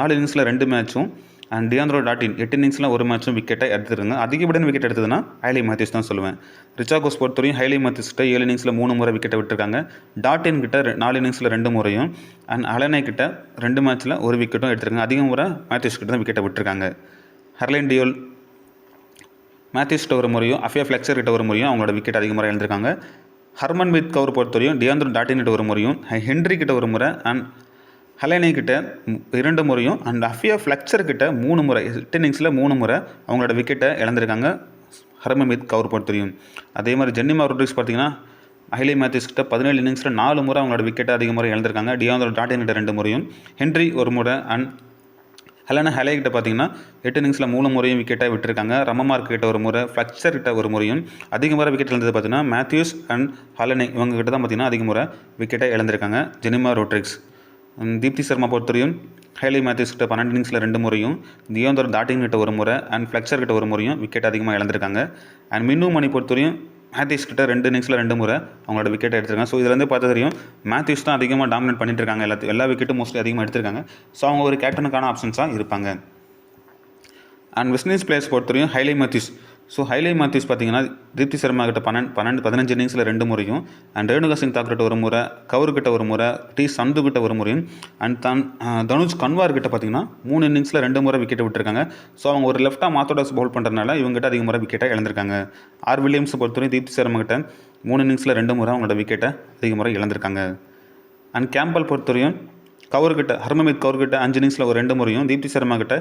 4 இன்னிங்ஸில் 2 மேட்சும் அண்ட் டியாந்திரோ டாட்டின் 8 இன்னிங்ஸில் 1 மேட்சும் விக்கெட்டை எடுத்துருங்க. அதிகப்படியான விக்கெட் எடுத்ததுன்னா ஹைலி மேத்யூஸ் தான் சொல்லுவேன். ரிச்சாகோஸ் பொறுத்தவரையும் ஹைலி மேத்யூஸ் கிட்ட 7 இன்னிங்ஸில் 3 முறை விக்கெட்டை விட்டுருக்காங்க. டாட்டின் கிட்ட 4 இன்னிங்ஸில் 2 முறையும் அண்ட் அலனை கிட்ட 2 மேட்ச்சில் 1 விக்கெட்டும் எடுத்திருக்காங்க. அதிக முறை மேத்யூஸ் கிட்ட தான் விக்கெட்டை விட்டுருக்காங்க. ஹர்லைன் டியோல் மேத்யூஸ் கிட்ட 1 முறையும் அஃபியா ஃப்ளெக்சர் கிட்ட 1 முறையும் அவங்களோட விக்கெட் அதிக முறை எழுந்திருக்காங்க. ஹர்மன்பிரீத் கவுர் பொறுத்தவரையும் டியாந்திரோ டாட்டின் கிட்ட 1 முறையும் ஹென்ரி கிட்ட 1 முறை அண்ட் ஹலனை கிட்ட 2 முறையும் அண்ட் அஃபியா ஃப்ளெக்சர் கிட்ட 3 முறை 8 இன்னிங்ஸில் 3 முறை அவங்களோட விக்கெட்டை இழந்திருக்காங்க. ஹர்மன்பிரீத் கவுர் பொறுத்தவரையும் அதே மாதிரி ஜென்னிமா ரோட்ரிக்ஸ் பார்த்தீங்கன்னா ஹைலி மேத்யூஸ் கிட்ட 17 இன்னிங்ஸில் 4 முறை அவங்களோட விக்கெட்டை அதிக முறை இழந்திருக்காங்க. டியாந்திரோ டாட்டின் கிட்ட 2 முறையும் ஹென்ரி 1 முறை அண்ட் ஹலை கிட்ட பார்த்தீங்கன்னா 8 இன்னிங்ஸில் 3 முறையும் விக்கெட்டை விட்டுருக்காங்க. ரமமார்க் கிட்ட 1 முறை ஃப்ளெக்சர் கிட்ட 1 முறையும் அதிக முறை விக்கெட் இழந்தது பார்த்தீங்கன்னா மேத்யூஸ் அண்ட் ஹலனை இவங்க கிட்ட தான் பார்த்தீங்கன்னா அதிக முறை விக்கெட்டை இழந்திருக்காங்க. ஜெனிமா ரோட்ரிக்ஸ் தீப்தி சர்மா பொறுத்தவரையும் ஹைலி மேத்யூஸ் கிட்ட 12 இன்னிங்ஸில் 2 முறையும் டியாந்திரோ டாட்டின் கிட்ட 1 முறை அண்ட் ஃப்ளெக்சர் கிட்ட 1 முறையும் விக்கெட் அதிகமாக இழந்திருக்காங்க. அண்ட் மின்னு மணி பொறுத்தவரையும் மேத்யூஸ் கிட்ட 2 இன்னிங்ஸில் 2 முறை அவங்களோட விக்கெட்டை எடுத்திருக்காங்க. ஸோ இதுலேருந்து பார்த்து தெரியும் மேத்யூஸ் தான் அதிகமாக டாமினேட் பண்ணிட்டு இருக்காங்க. எல்லா விக்கெட்டும் மோஸ்ட்லி அதிகமாக எடுத்திருக்காங்க. ஸோ அவங்க ஒரு கேப்டனுக்கான ஆப்ஷன்ஸாக இருப்பாங்க. அண்ட் வெஸ்ட் இண்டீஸ் பிளேயர்ஸ் பொறுத்தவரையும் ஹைலி மேத்யூஸ் ஹைலி மேத்யூஸ் பார்த்தீங்கன்னா தீப்தி சர்மா கிட்ட 15 இன்னிங்ஸில் 2 முறையும் அண்ட் ரேணுகா சிங் தாக்கூர் கிட்ட 1 முறை கவுர் கிட்ட 1 முறை சந்து கிட்ட 1 முறையும் அண்ட் தனுஜ் கன்வார் கிட்ட பார்த்தீங்கன்னா 3 இன்னிங்ஸில் 2 முறை விக்கெட்டை விட்டுருக்காங்க. ஸோ அவங்க ஒரு லெஃப்டாக மாத்தோடஸ் பவுல் பண்ணுறதுனால இவங்ககிட்ட அதிக முறை விக்கெட்டை இழந்திருக்காங்க. ஆர் வில்லியம்ஸை பொறுத்தவரையும் தீப்தி சர்மா கிட்ட 3 இன்னிங்ஸில் 2 முறை அவங்களோட விக்கெட்டை அதிக முறை இழந்திருக்காங்க. அண்ட் கேம்பல் பொறுத்தவரையும் கவுர்கிட்ட ஹர்மன்பிரீத் கவுர்கிட்ட 5 இன்னிங்ஸில் 2 முறையும் தீப்தி சர்மா கிட்ட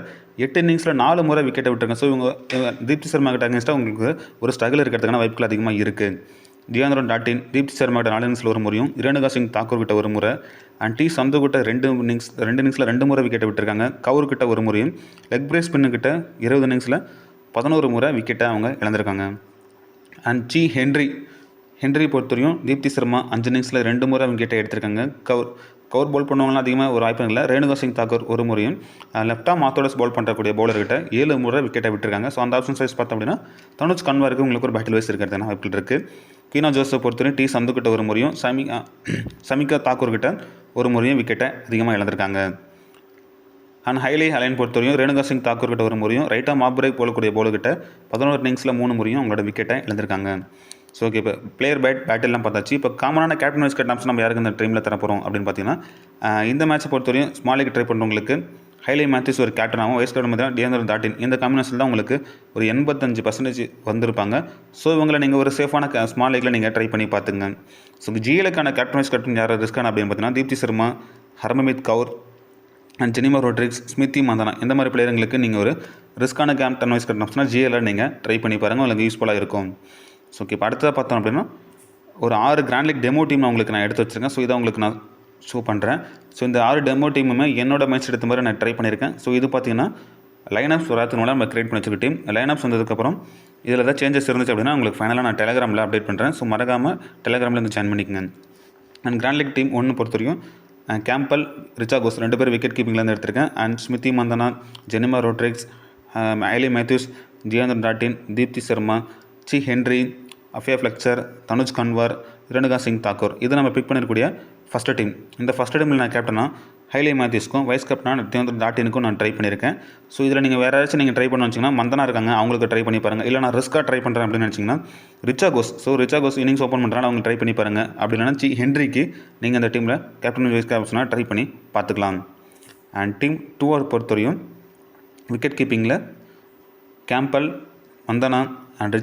8 இன்னிங்ஸில் 4 முறை விக்கெட்டை விட்டுருக்காங்க. ஸோ இவங்க தீப்தி சர்மா கிட்ட அகேன்ஸ்டாக உங்களுக்கு ஒரு ஸ்ட்ரகிள் இருக்கிறதுக்கான வாய்ப்புகள் அதிகமாக இருக்குது. டியாந்திரோ டாட்டின் தீப்தி சர்மா கிட்ட 4 இன்னிங்ஸில் 1 முறையும் ரேணுகா சிங் தாக்கூர் கிட்ட 1 முறை அண்ட் சந்து கிட்ட 2 இன்னிங்ஸில் 2 முறை விக்கெட்டை விட்டுருக்காங்க. கவுர் கிட்ட 1 முறையும் லெக் பிரேக் ஸ்பின்னு கிட்ட 20 இன்னிங்ஸில் 11 முறை விக்கெட்டை அவங்க இழந்திருக்காங்க. அண்ட் ஹென்ரி பொறுத்தவரையும் தீப்தி சர்மா 5 இன்னிங்ஸில் 2 முறை விக்கெட்டை எடுத்திருக்காங்க. கவர் பால் பண்ணுவாங்கலாம் அதிகமாக ஒரு வாய்ப்பு இல்லை. ரேணுகா சிங் தாக்கூர் 1 முறையும் லெஃப்டாக மாத்தோடஸ் பால் பண்ணுறக்கூடிய பவுலர்கிட்ட 7 முறை விக்கெட்டை விட்டுருக்காங்க. ஸோ அந்த ஆப்ஷன் சைஸ் பார்த்தோம் அப்படின்னா தனுஜ் கன்வாருக்கு உங்களுக்கு ஒரு பேட்டில் வைஸ் இருக்கிறதுனா வாய்ப்புகள் இருக்குது. கீனா ஜோசப் பொறுத்தவரையும் சந்து கிட்ட 1 முறையும் சமிகா தாக்கூர் கிட்ட 1 முறையும் விக்கெட்டை அதிகமாக இழந்திருக்காங்க. அண்ட் ஹைலைன் பொறுத்தவரையும் ரேணுகா சிங் தாக்கூர் கிட்ட 1 முறையும் ரைட்டாக மாப்ரேக் போலக்கூடிய பவுலர்கிட்ட 11 இன்னிங்ஸில் 3 முறையும் அவங்களோட விக்கெட்டை இழந்திருக்காங்க. ஸோ ஓகே, இப்போ பிளேயர் பேட்டில்லாம் பார்த்தாச்சு. இப்போ காமனான கேப்டன் வைஸ் கேப்டன் ஆப்ஷன் நம்ம யாருக்கு இந்த ட்ரீமில் தர போகிறோம் அப்படின்னு பார்த்தீங்கன்னா இந்த மேட்சை பொறுத்தவரையும் ஸ்மால் லீக் ட்ரை பண்ணுறவங்களுக்கு ஹைலி மேத்யூஸ் ஒரு கேப்டனாகவும் வைஸ் கேப்டன் பார்த்தீங்கன்னா டியாந்திரோ டாட்டின் இந்த காம்பினேஷன் தான் உங்களுக்கு ஒரு 85% வந்திருப்பாங்க. ஸோ இவங்களை நீங்கள் ஒரு சேஃபான ஸ்மால் லீக்கில் நீங்கள் ட்ரை பண்ணி பார்த்துங்க. ஸோ ஜிஎலுக்கான கேப்டன் வைஸ் கேப்டன் யார் ரிஸ்க்கான அப்படின்னு பார்த்தீங்கன்னா Deepti Sharma, Harmanpreet Kaur and Jemimah Rodriguez, Smriti Mandhana இந்த மாதிரி பிளேயர்களுக்கு நீங்கள் ஒரு ரிஸ்க்கான கேப்டன் வைஸ் கேப்டன் ஆப்ஷனாக ஜிஎலில் நீங்கள் ட்ரை பண்ணி பாருங்கள். உங்களுக்கு யூஸ்ஃபுல்லாக இருக்கும். ஸோ ஓகே, இப்போ அடுத்ததாக பார்த்தோம் அப்படின்னா ஒரு 6 கிராண்ட் லீக் டெமோ டீம் உங்களுக்கு நான் எடுத்து வச்சுருக்கேன். ஸோ இதை உங்களுக்கு நான் ஷோ பண்ணுறேன். ஸோ இந்த 6 டெமோ டீமுமே என்னோட மேட்ச் எடுத்த மாதிரி நான் ட்ரை பண்ணியிருக்கேன். ஸோ இது பார்த்தீங்கன்னா லைனப்ஸ் வராதுனால நம்ம கிரியேட் பண்ணி வச்சுக்க டீம். லைனப்ஸ் வந்ததுக்கப்புறம் இதில் ஏதாவது சேஞ்சஸ் இருந்துச்சு அப்படின்னா உங்களுக்கு ஃபைனலாக நான் டெலிகிராமில் அப்டேட் பண்ணுறேன். ஸோ மறக்காமல் டெலிகிராமில் வந்து ஜாயின் பண்ணிக்கங்க. அண்ட் கிராண்ட் லீக் டீம் 1 பொறுத்த வரைக்கும் கேம்பல், ரிச்சாகோஸ் 2 பேர் விக்கெட் கீப்பிங்லேருந்து எடுத்திருக்கேன். And Smriti Mandhana, Jemimah Rodrigues, Hayley Matthews, Deandra Dottin, Deepti Sharma, Henry, Afy Fletcher, Tanuja Kanwar, Renuka Singh Thakur இது நம்ம பிக் பண்ணிருக்கூடிய ஃபஸ்ட்டு டீம். இந்த ஃபஸ்ட்டு டீமில் நான் கேப்டனா ஹைலி மேத்யூஸ்க்கும் வைஸ் கேப்டனாக டியாந்திரோ டாட்டினுக்கும் நான் ட்ரை பண்ணியிருக்கேன். ஸோ இதில் நீங்கள் வேறு ஏதாச்சும் நீங்கள் ட்ரை பண்ண வச்சிங்கன்னா மந்தனா இருக்காங்க, அவங்களுக்கு ட்ரை பண்ணி பாருங்கள். இல்லை நான் ரிஸ்க்காக ட்ரை பண்ணுறேன் அப்படின்னு நினச்சிங்கன்னா ரிச்சாகோஸ் இன்னிங்ஸ் ஓப்பன் பண்ணுறாங்க, அவங்க ட்ரை பண்ணி பாருங்கள். அப்படி இல்லைனா ஹென்ரிக்கு நீங்கள் அந்த டீமில் கேப்டன் வைஸ் கேப்டனாக ட்ரை பண்ணி பார்த்துக்கலாம். அண்ட் டீம் 2 பொறுத்தவரையும் விக்கெட் கீப்பிங்கில் Campbell, Mandhana and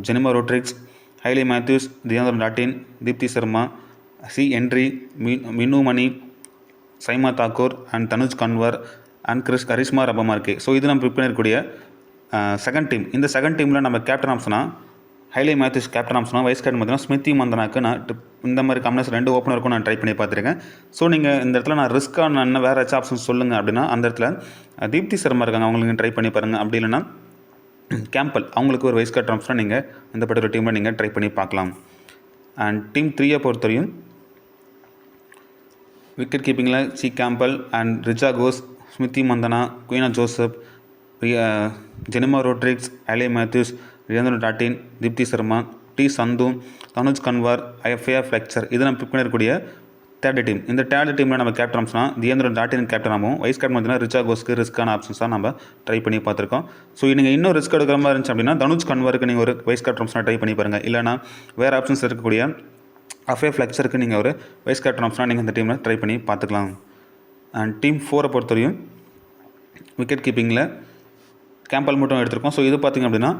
Jemimah Rodrigues, Hayley Matthews, Deandra Dottin, Deepti Sharma, C Henry, Minnu Mani, Saika Thakur and Tanuja Kanwar and Karishma Ramharack. So இது நம்ம பிக் பண்ணிருக்கக்கூடிய செகண்ட் டீம். இந்த செகண்ட் டீமில் நம்ம கேப்டன் ஆப்ஷனாக ஹைலி மேத்யூஸ் கேப்டன் ஆப்ஷனாக, வைஸ் கேப்டன் பார்த்தீங்கன்னா ஸ்மிருதி மந்தனாக்கு நான் இந்த மாதிரி காம்பினேஷன் 2 ஓப்பனருக்கும் நான் ட்ரை பண்ணி பார்த்துருக்கேன். ஸோ நீங்கள் இந்த இடத்துல நான் ரிஸ்க்கான என்ன வேறு ஏதாச்சும் ஆப்ஷன் சொல்லுங்கள் அப்படின்னா அந்த இடத்துல தீப்தி சர்மா இருக்காங்க, அவங்களுக்கு ட்ரை பண்ணி பாருங்கள். அப்படி இல்லைன்னா கேம்பல், அவங்களுக்கு ஒரு வைஸ் கேப்டன் ஆப்ஷனாக நீங்கள் இந்த பர்டிகுலர் டீமில் நீங்கள் ட்ரை பண்ணி பார்க்கலாம். அண்ட் டீம் 3 பொறுத்தவரையும் விக்கெட் கீப்பிங்கில் C Campbell and Richa Ghosh, Smriti Mandhana, Qiana Joseph, Jemimah Rodrigues, Hayley Matthews, Deandra Dottin, Deepti Sharma, T Sadhu, Tanuja Kanwar, Afy Fletcher. இது நம்ம பிக் பண்ணிருக்கக்கூடிய தேர்ட் டீம். இந்த தேர்ட் டீமில் நம்ம கேப்டன் ஆப்ஷனாக தியாந்தர் டாட்டின் கேப்டன் ஆகும். வைஸ் கேப்டன் பார்த்தீங்கன்னா ரிச்சா கோஸ்க்கு ரிஸ்க்கான ஆப்ஷன்ஸாக நம்ம ட்ரை பண்ணி பார்த்துருக்கோம். ஸோ நீங்கள் இன்னும் ரிஸ்க் எடுக்கிற மாதிரி இருந்துச்சு அப்படின்னா தனுஜ் கன்வாருக்கு நீங்கள் ஒரு வைஸ் கேப்டன் ஆப்ஷனாக ட்ரை பண்ணி பாருங்கள். இல்லைனா வேறு ஆப்ஷன்ஸ் இருக்கக்கூடிய அஃபே ஃப்ளெக்சருக்கு நீங்கள் ஒரு வைஸ் கேப்டன் ஆப்ஷனாக நீங்கள் இந்த டீமில் ட்ரை பண்ணி பார்த்துக்கலாம். அண்ட் டீம் 4 பொறுத்தவரையும் விக்கெட் கீப்பிங்கில் கேம்பல் மட்டும் எடுத்திருக்கோம். ஸோ இது பார்த்திங்க அப்படின்னா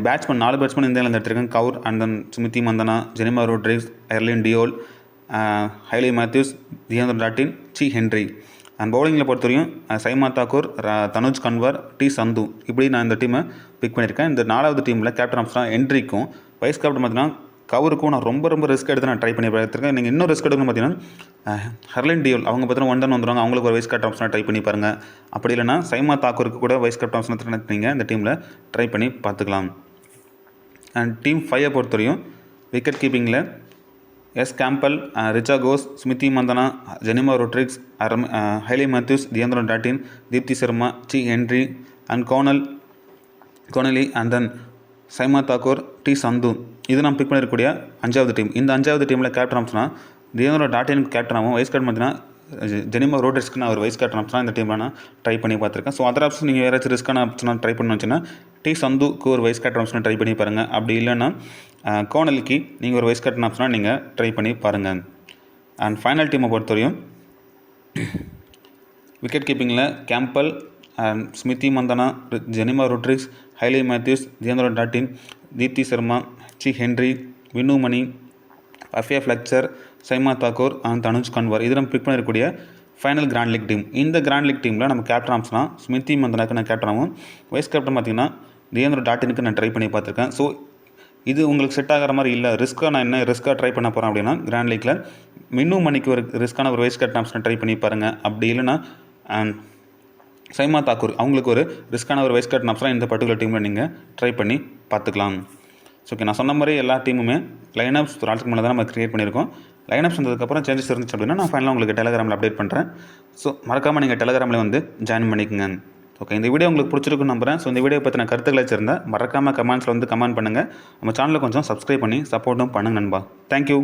பேட்ஸ்மேன் 4 பேட்ஸ்மேன் இந்தியாவில் எடுத்திருக்கேன். Kaur and then Smriti Mandhana, Jemimah Rodrigues, Harleen Deol, Hayley Matthews, Deandra Dottin, C Henry. And பவுலிங்கில் பொறுத்தவரையும் சைமா தாக்கூர், தனுஜ் கன்வர், டி சந்து. இப்படி நான் இந்த டீமை பிக் பண்ணியிருக்கேன். இந்த 4வது டீமில் கேப்டன் ஆப்ஷனாக ஹென்ரிக்கும், வைஸ் கேப்டன் பார்த்தீங்கன்னா கவருக்கும் நான் ரொம்ப ரிஸ்க் எடுத்து நான் ட்ரை பண்ணி பார்த்துருக்கேன். நீங்கள் இன்னும் ரிஸ்க் எடுக்கணும் பார்த்தீங்கன்னா ஹர்லின் டியோல், அவங்க பார்த்தீங்கன்னா 1 வந்துடுவாங்க, அவங்களுக்கு ஒரு வைஸ் கேப்டன் ஆப்ஷனாக ட்ரை பண்ணி பாருங்கள். அப்படி இல்லைனா சைமா தாக்கூருக்கு கூட வைஸ் கேப்டன் ஆப்ஷனை நீங்கள் இந்த டீமில் ட்ரை பண்ணி பார்த்துக்கலாம். அண்ட் டீம் 5 பொறுத்தவரையும் விக்கெட் கீப்பிங்கில் S Campbell, Richa Ghosh, Smriti Mandhana, Jemimah Rodrigues, Hayley Matthews, Deandra Dottin, Deepti Sharma, C Henry and Connell and then Saika Thakur, T Sadhu. இது நம்ம பிக் பண்ணிருக்கக்கூடிய 5வது டீம். இந்த 5வது டீமில் கேப்டன் ஆப்ஷனாக தியாந்தர் டாட்டின் கேப்டன் ஆகும். வைஸ் கேப்டன் பார்த்தீங்கன்னா ஜெனிமா ரோட்ரிக்ஸ்க்கு நான் ஒரு வைஸ் கேப்டன் ஆப்ஷனாக இந்த டீமில் நான் ட்ரை பண்ணி பார்த்துருக்கேன். ஸோ அதர் ஆப்ஷன் நீங்கள் யாராச்சும் ரிஸ்க்கான ஆப்ஷனாக ட்ரை பண்ணி வச்சுன்னா டி சந்துக்கு ஒரு வைஸ் கேப்டன் ஆப்ஷனாக ட்ரை பண்ணி பாருங்கள். அப்படி இல்லைன்னா கோனலிக்கு நீங்கள் ஒரு வைஸ் கேப்டன் ஆப்ஷனாக நீங்கள் ட்ரை பண்ணி பாருங்கள். அண்ட் ஃபைனல் டீமை பொறுத்தவரையும் விக்கெட் கீப்பிங்கில் Campbell and Smriti Mandhana, Jemimah Rodrigues, Hayley Matthews, Deandra Dottin, Deepti Sharma, C Henry, Minnu Mani, Afy Fletcher, Saika Thakur and Tanuja Kanwar. இது நம்ம பிக் பண்ணிருக்கக்கூடிய ஃபைனல் கிராண்ட் லீக் டீம். இந்த கிராண்ட் லீக் டீமில் நம்ம கேப்டன் ஆப்ஷனாக ஸ்மிருதி மந்தனாக்கு நான் கேப்டன் ஆகும். வைஸ் கேப்டன் பார்த்தீங்கன்னா தியாந்தர் டாட்டினுக்கு நான் ட்ரை பண்ணி பார்த்துருக்கேன். ஸோ இது உங்களுக்கு செட் ஆகிற மாதிரி இல்லை, ரிஸ்க்காக நான் என்ன ரிஸ்க்காக ட்ரை பண்ண போகிறேன் அப்படின்னா கிராண்ட் லீக்கில் மினு மணிக்கு ஒரு ரிஸ்க்கான ஒரு வைஸ் கேப்டன் ஆப்ஷனை ட்ரை பண்ணி பாருங்கள். அப்படி இல்லைன்னா சைமா தாக்கூர், அவங்களுக்கு ஒரு ரிஸ்க்கான ஒரு வைஸ் கேப்டன் ஆப்ஷனாக இந்த பர்டிகுலர் டீமில் நீங்கள் ட்ரை பண்ணி பார்த்துக்கலாம். ஸோ ஓகே, நான் சொன்ன மாதிரி எல்லா டீமுமே லைனப்ஸ் ஒரு ஆளுக்கு மேலே தான் நம்ம க்ரியேட் பண்ணியிருக்கோம். லைனப்ஸ் வந்ததுக்கப்புறம் சேஞ்சஸ் இருந்துச்சு அப்படின்னா நான் ஃபைனலாக உங்களுக்கு டெலகிராமில் அப்டேட் பண்ணுறேன். ஸோ மறக்காமல் நீங்கள் டெலகிராமில் வந்து ஜாயின் பண்ணிக்கோங்க. ஓகே, இந்த வீடியோ உங்களுக்கு பிடிச்சிருக்குன்னு நம்புகிறேன். ஸோ இந்த வீடியோ பற்றின கருத்துக்களை வச்சுருந்தேன் மறக்காமல் கமெண்ட்ஸில் வந்து கமெண்ட் பண்ணுங்கள். நம்ம சேனலில் கொஞ்சம் சப்ஸ்கிரைப் பண்ணி சப்போர்ட்டும் பண்ணுங்கள் நண்பா. தேங்க்யூ.